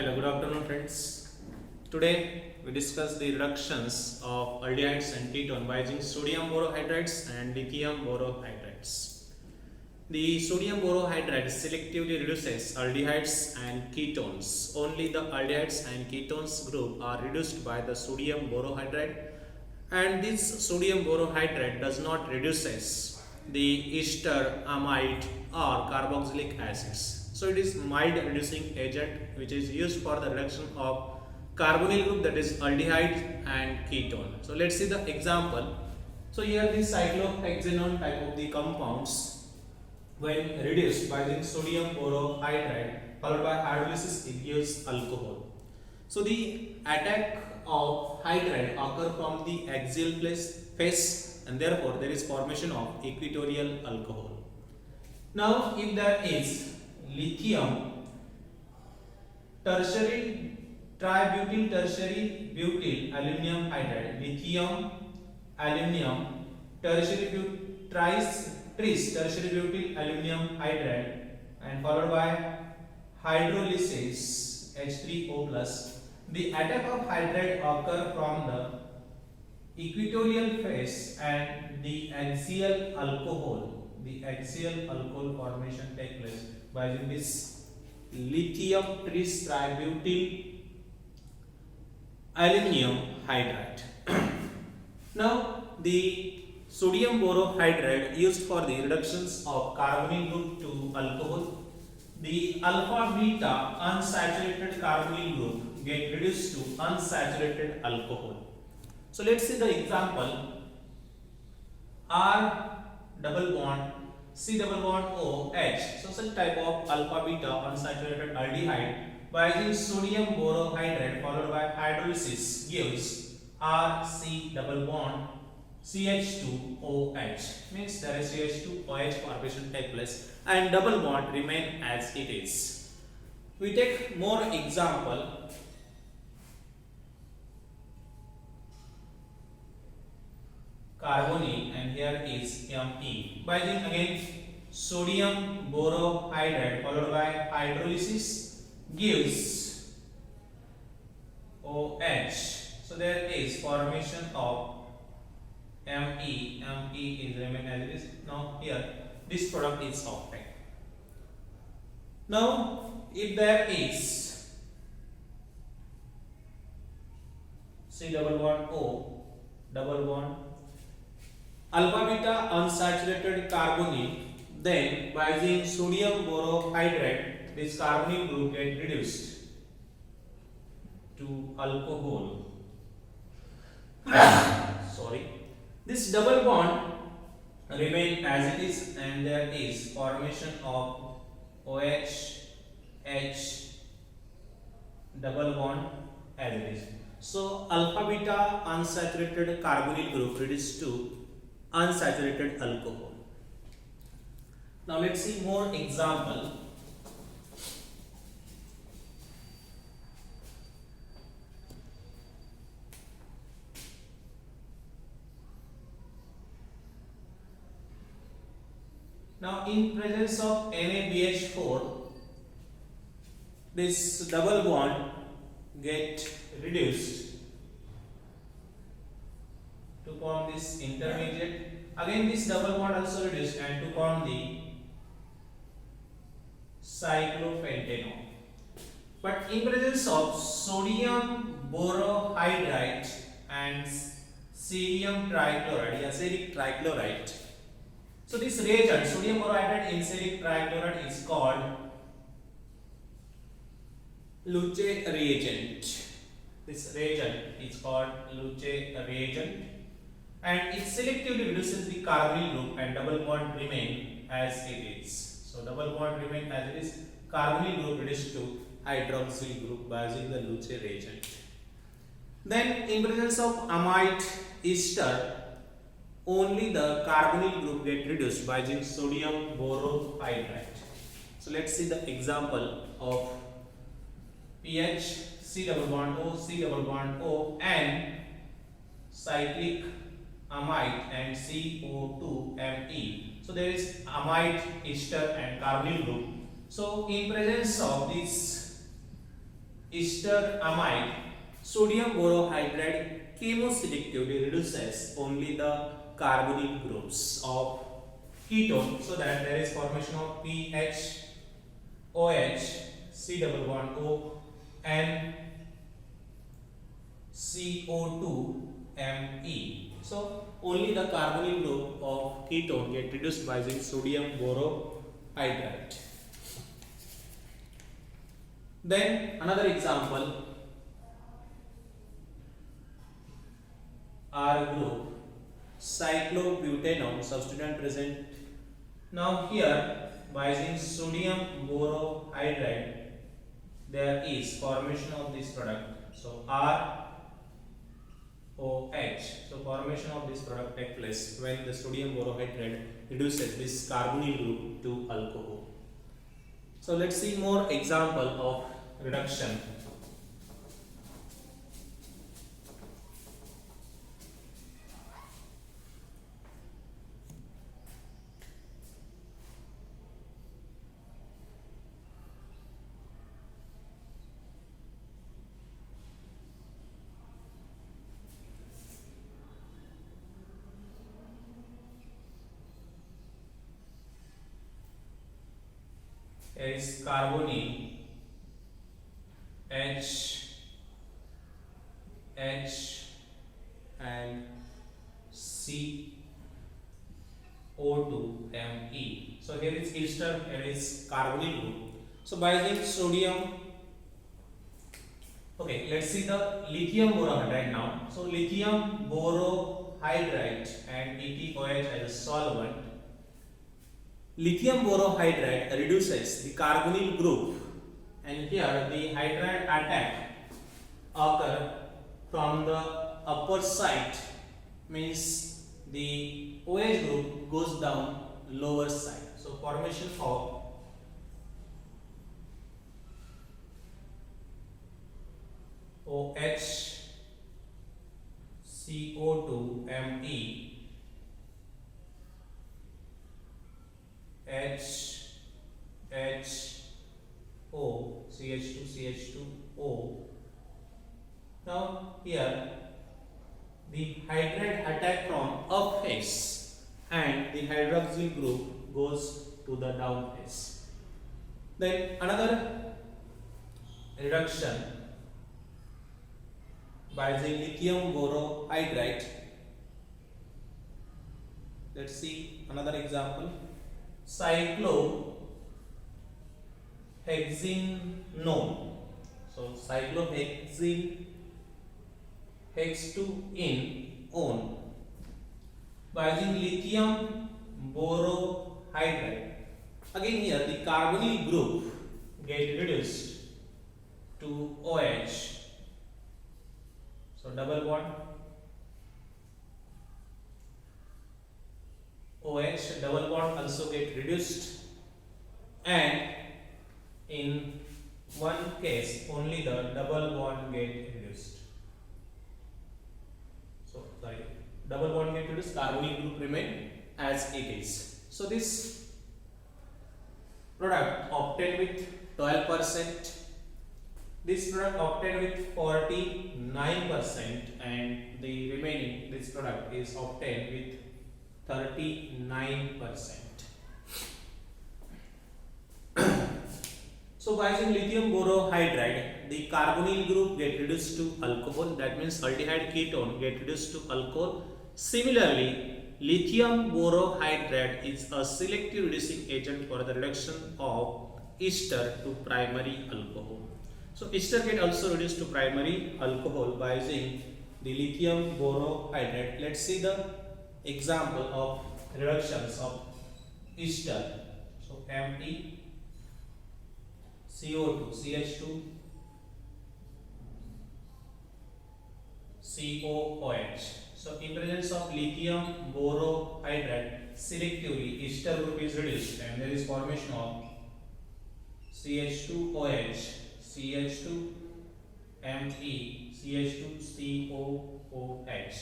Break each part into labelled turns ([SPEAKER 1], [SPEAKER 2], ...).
[SPEAKER 1] Hello, good afternoon, friends. Today we discuss the reductions of aldehydes and ketone by using sodium borohydrides and lithium borohydrides. The sodium borohydride selectively reduces aldehydes and ketones. Only the aldehydes and ketones group are reduced by the sodium borohydride, and this sodium borohydride does not reduces the ester, amide or carboxylic acids. So it is mild reducing agent which is used for the reduction of carbonyl group, that is aldehyde and ketone. So let's see the example. So here the cyclohexanone type of the compounds, when reduced by using sodium borohydride followed by hydrolysis, it gives alcohol. So the attack of hydride occur from the axial phase, and therefore there is formation of equatorial alcohol. Now if there is lithium tertiary tributyl tertiary butyl aluminum hydride, lithium aluminum tertiary tris tertiary butyl aluminum hydride, and followed by hydrolysis H3O plus. The attack of hydride occur from the equatorial phase and the axial alcohol. The axial alcohol formation take place by using this lithium tris tributyl aluminum hydride. Now the sodium borohydride used for the reductions of carbonyl group to alcohol. The alpha beta unsaturated carbonyl group get reduced to unsaturated alcohol. So let's see the example. R double bond C double bond OH. So such type of alpha beta unsaturated aldehyde by using sodium borohydride followed by hydrolysis gives RC double bond CH2OH. Means there is CH2OH formation take place and double bond remain as it is. We take more example. Carbonyl, and here is Me. By using again sodium borohydride followed by hydrolysis gives OH. So there is formation of Me. Me is remain as it is. Now here this product is obtained. Now if there is C double bond O double bond alpha beta unsaturated carbonyl, then by using sodium borohydride this carbonyl group get reduced to alcohol. Sorry, this double bond remain as it is, and there is formation of OH H double bond as it is. So alpha beta unsaturated carbonyl group reduced to unsaturated alcohol. Now let's see more example. Now in presence of NaBH4, this double bond get reduced to form this intermediate. Again this double bond also reduced and to form the cyclopentane. But in presence of sodium borohydride and cerium trichloride, acidic trichloride. So this reagent, sodium borohydride and acidic trichloride, is called Luche reagent. This reagent is called Luche reagent, and it selectively reduces the carbonyl group and double bond remain as it is. So double bond remain as it is, carbonyl group reduced to hydroxyl group by using the Luche reagent. Then in presence of amide ester, only the carbonyl group get reduced by using sodium borohydride. So let's see the example of pH C double bond O, C double bond O, and cyclic amide and CO2Me. So there is amide ester and carbonyl group. So in presence of this ester amide sodium borohydride chemoselectively reduces only the carbonyl groups of ketone, so that there is formation of PH OH C double bond O and CO2 Me. So only the carbonyl group of ketone get reduced by using sodium borohydride. Then another example, R group cyclobutanone substituent present. Now here by using sodium borohydride there is formation of this product. So ROH. So formation of this product takes place when the sodium borohydride reduces this carbonyl group to alcohol. So let's see more example of reduction. Here is carbonyl H and CO2 Me. So here is ester, here is carbonyl group. So by using sodium, okay, let's see the lithium borohydride now. So lithium borohydride and ETOH as a solvent. Lithium borohydride reduces the carbonyl group, and here the hydride attack occur from the upper side, means the OH group goes down lower side. So formation of OH CO2 Me HO CH2O. Now here the hydride attack from up phase and the hydroxyl group goes to the down phase. Then another reduction by using lithium borohydride. Let's see another example, cyclohexenone. So cyclohexene hex2-ene by using lithium borohydride. Again here the carbonyl group get reduced to OH. So double bond OH double bond also get reduced, and in one case only the double bond get reduced. So sorry, double bond get reduced, carbonyl group remain as it is. So this product obtained with 12%, this product obtained with 49%, and the remaining this product is obtained with 39%. So by using lithium borohydride, the carbonyl group get reduced to alcohol. That means aldehyde ketone get reduced to alcohol. Similarly, lithium borohydride is a selective reducing agent for the reduction of ester to primary alcohol. So ester get also reduced to primary alcohol by using the lithium borohydride. Let's see the example of reductions of ester. So Me CO2 CH2 COOH. So in presence of lithium borohydride, selectively ester group is reduced and there is formation of CH2OH, CH2Me, CH2COOH.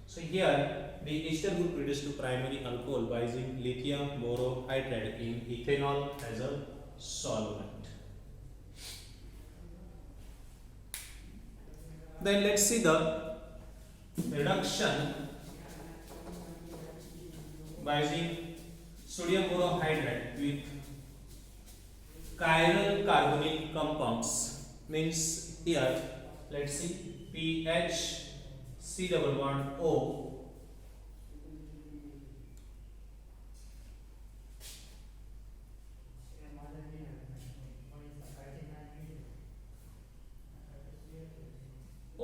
[SPEAKER 1] So here the ester group reduced to primary alcohol by using lithium borohydride in ethanol as a solvent. Then let's see the reduction by using sodium borohydride with chiral carbonyl compounds. Means here, let's see, PH C double bond O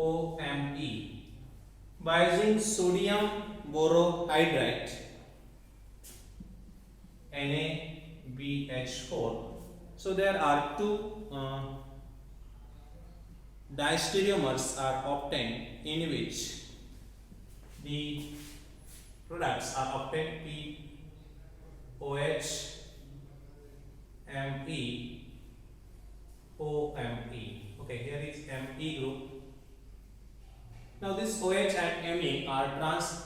[SPEAKER 1] OMe by using sodium borohydride NaBH4. So there are two diastereomers are obtained in which the products are obtained POH Me OMe. Okay, here is Me group. Now this OH and Me are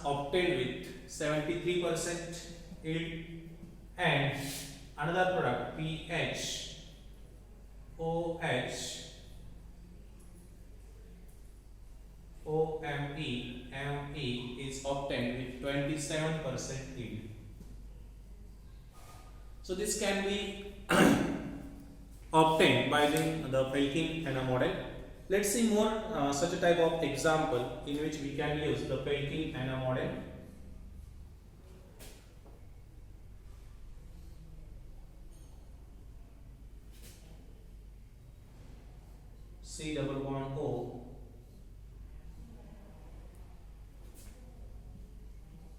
[SPEAKER 1] obtained with 73% yield, and another product PH OH OMe Me is obtained with 27% yield. So this can be obtained by using the Pelkin-Hanna model. Let's see more such a type of example in which we can use the Pelkin-Hanna model. C double bond O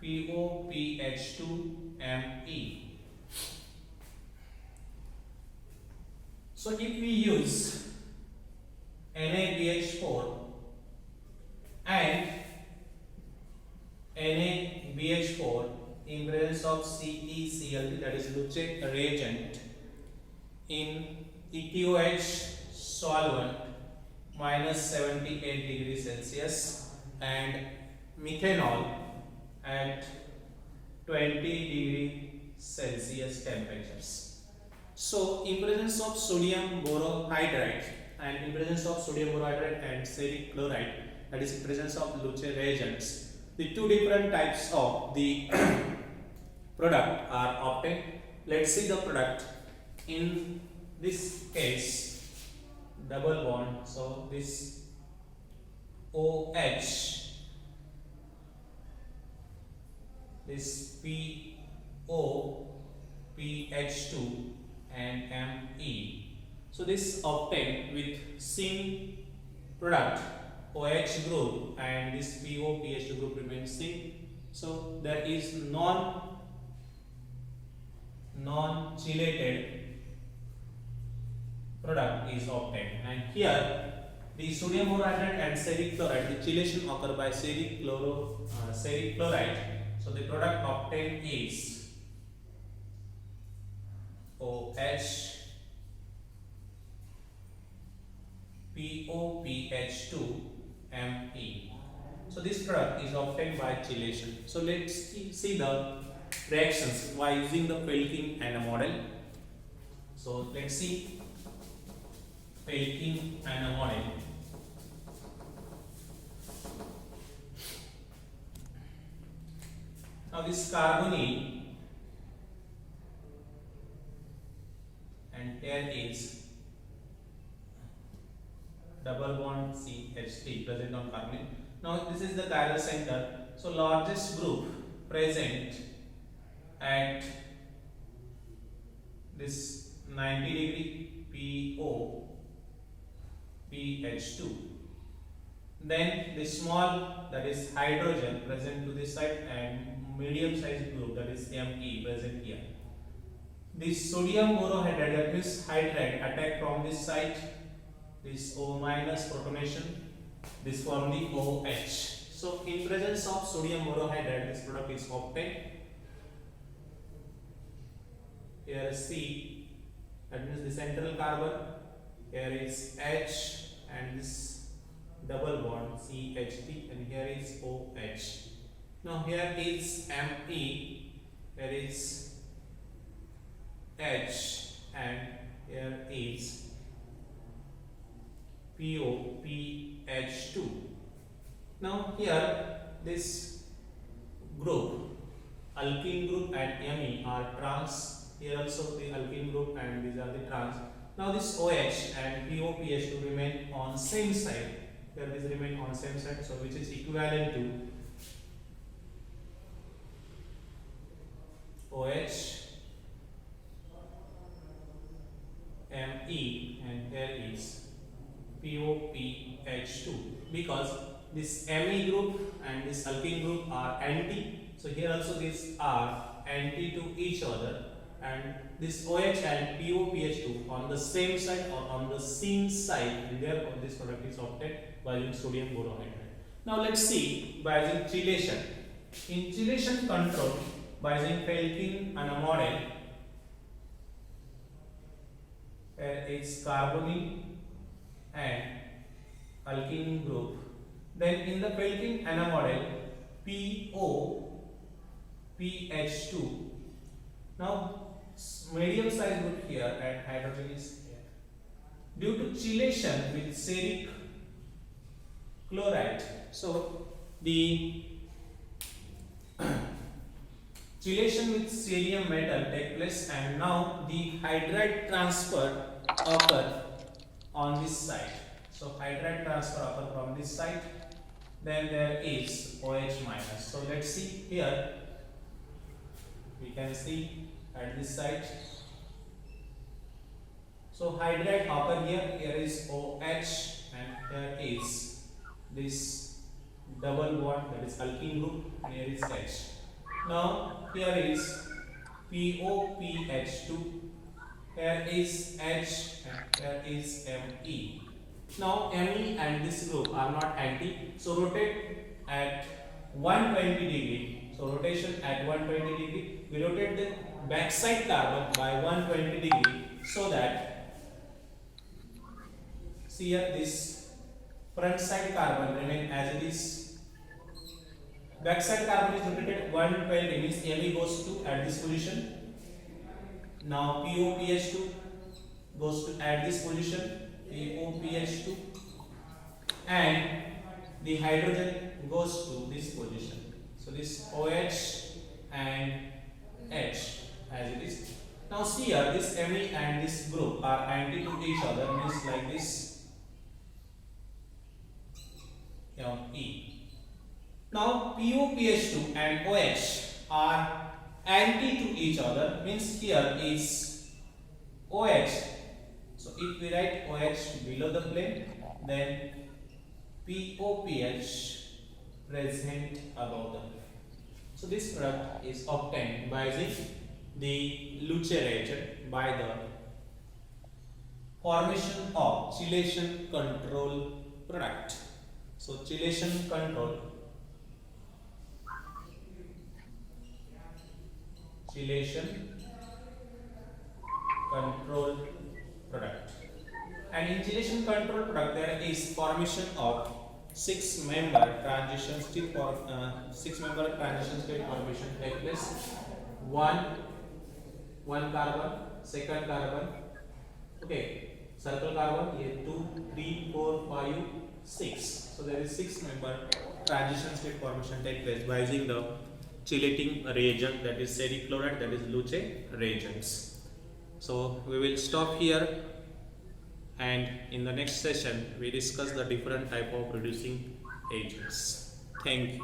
[SPEAKER 1] POPH2Me. So if we use NaBH4 and NaBH4 in presence of CeCl3, that is Luche reagent, in ETOH solvent minus 78 degrees Celsius and methanol at 20 degree Celsius temperatures. So in presence of sodium borohydride and in presence of sodium borohydride and ferric chloride, that is in presence of Luche reagents, the two different types of the product are obtained. Let's see the product. In this case, double bond, so this OH, this PO, PH2 and Me. So this obtained with syn product OH group and this PO PH2 group remains syn. So there is non-chelated product is obtained, and here the sodium borohydride and ferric chloride, the chelation occur by ferric chloride. So the product obtained is OH POPH2Me. So this product is obtained by chelation. So let's see the reactions by using the Pelkin-Hanna model. So let's see Pelkin-Hanna model. Now this carbonyl, and here is double bond CH3 present on carbonyl. Now this is the chiral center. So largest group present at this 90 degree PO PH2. Then the small, that is hydrogen, present to this side, and medium sized group, that is Me, present here. This sodium borohydride, that means hydride, attack from this side, this O minus protonation, this form the OH. So in presence of sodium borohydride, this product is obtained. Here is C, that means the central carbon. Here is H and this double bond CH3, and here is OH. Now here is Me, here is H, and here is PO POPH2. Now here this group, alkene group and Me are trans. Here also the alkene group and these are the trans. Now this OH and POPH2 remain on same side. Here these remain on same side, so which is equivalent to OH Me and here is POPH2, because this Me group and this alkene group are anti. So here also these are anti to each other, and this OH and POPH2 on the same side or on the same side, and therefore this product is obtained by using sodium borohydride. Now let's see by using chelation. In chelation control by using Falkin anamodel, where it's carbonyl and alkene group. Then in the Falkin anamodel, POPH2. Now medium size group here and hydrogen is here. Due to chelation with ceric chloride, so the chelation with cerium metal take place, and now the hydride transfer occur on this side. So hydride transfer occur from this side. Then there is OH minus. So let's see here. We can see at this side. So hydride occur here. Here is OH and here is this double bond, that is alkene group, and here is H. Now here is POPH2, here is H and here is Me. Now Me and this group are not anti, so rotate at 120 degree. So rotation at 120 degree, we rotate the backside carbon by 120 degree, so that see here this front side carbon remain as it is. Backside carbon is rotated 120, means Me goes to at this position. Now POPH2 goes to at this position, POPH2, and the hydrogen goes to this position. So this OH and H as it is. Now see here, this Me and this group are anti to each other, means like this Me. Now POPH2 and OH are anti to each other, means here is OH. So if we write OH below the plane, then POPH present above the plane. So this product is obtained by using the Luce reagent by the formation of chelation control product. So chelation control product, and in chelation control product there is formation of 6-member transition state formation take place. One carbon, second carbon, okay, circle carbon, here 2, 3, 4, 5, 6. So there is 6-member transition state formation take place by using the chelating reagent, that is ceric chloride, that is Luce reagents. So we will stop here, and in the next session we discuss the different type of reducing agents. Thank you.